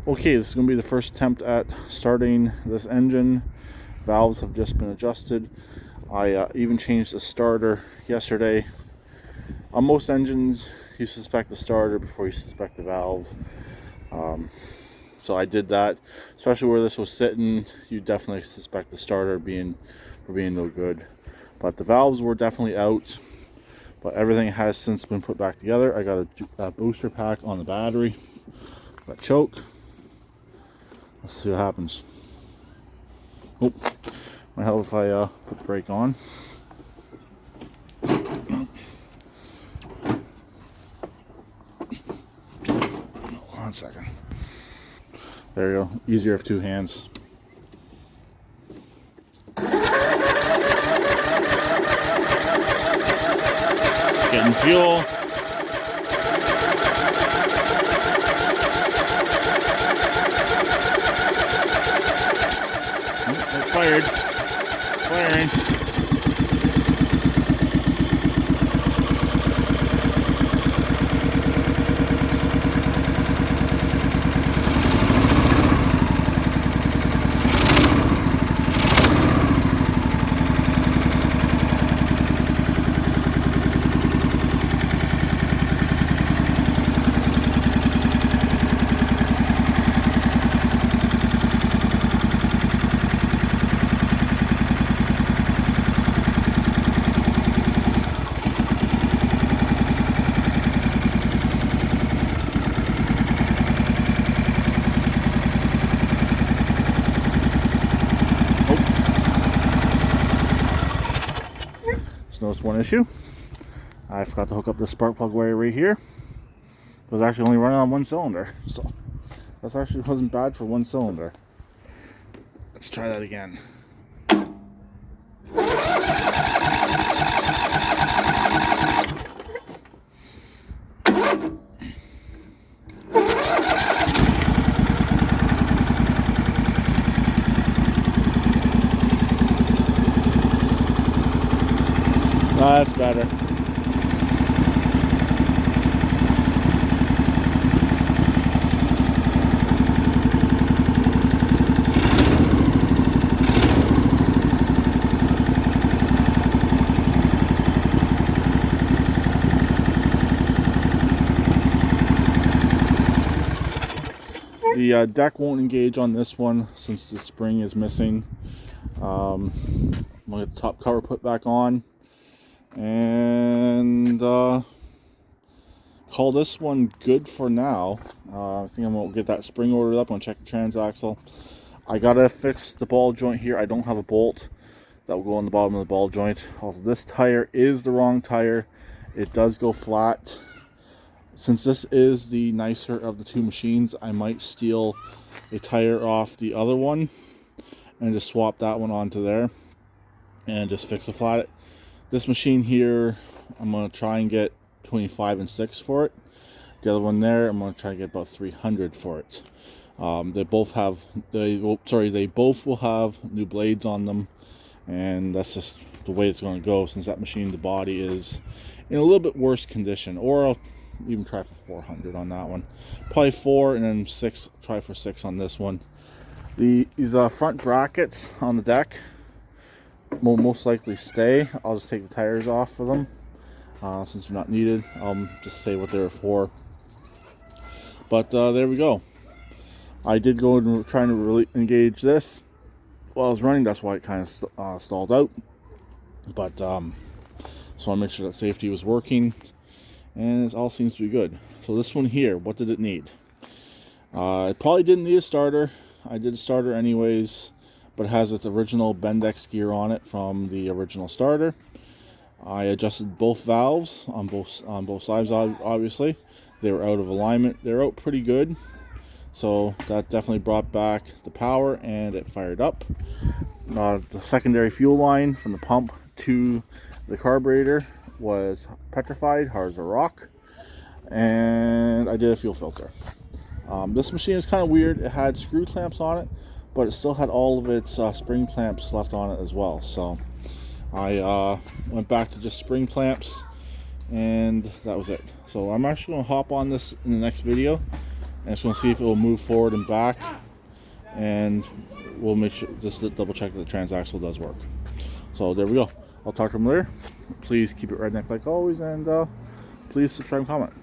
Okay, this is going to be the first attempt at starting this engine. Valves have just been adjusted. I even changed the starter yesterday. On most engines, you suspect the starter before you suspect the valves. So I did that, especially where this was sitting. You definitely suspect the starter being no good. But the valves were definitely out. But everything has since been put back together. I got a booster pack on the battery. Got choked. Let's see what happens. Oh, might help if I put the brake on. One second. There you go. Easier with two hands. Getting fuel. It fired. Firing. Noticed one issue. I forgot to hook up the spark plug wire right here. It was actually only running on one cylinder, so that actually wasn't bad for one cylinder. Let's try that again. That's better. The deck won't engage on this one since the spring is missing. I'm going to get the top cover put back on and call this one good for now. I think I'm going to get that spring ordered up. I'm going to check the transaxle. I got to fix the ball joint here. I don't have a bolt that will go on the bottom of the ball joint. Also, this tire is the wrong tire. It does go flat. Since this is the nicer of the two machines, I might steal a tire off the other one and just swap that one onto there and just fix the flat. This machine here, I'm going to try and get between 5 and 6 for it. The other one there, I'm going to try and get about 300 for it. They both will have new blades on them, and that's just the way it's going to go. Since that machine, the body is in a little bit worse condition. Or I'll even try for 400 on that one. Probably 4 and then 6. Try for 6 on this one. These front brackets on the deck will most likely stay. I'll just take the tires off of them since they're not needed. I'll just say what they're for. But there we go. I did go and trying to really engage this while I was running. That's why it kind of stalled out. But so I want to make sure that safety was working, and it all seems to be good. So this one here, what did it need? It probably didn't need a starter. I did a starter anyways, but it has its original Bendix gear on it from the original starter. I adjusted both valves on both sides. Obviously, they were out of alignment. They're out pretty good, so that definitely brought back the power and it fired up. The secondary fuel line from the pump to the carburetor was petrified, hard as a rock, and I did a fuel filter. This machine is kind of weird. It had screw clamps on it, but it still had all of its spring clamps left on it as well. So I went back to just spring clamps, and that was it. So I'm actually going to hop on this in the next video and it's going to see if it will move forward and back, and we'll make sure just to double check that the transaxle does work. So there we go. I'll talk to them later. Please keep it redneck like always, and please subscribe and comment.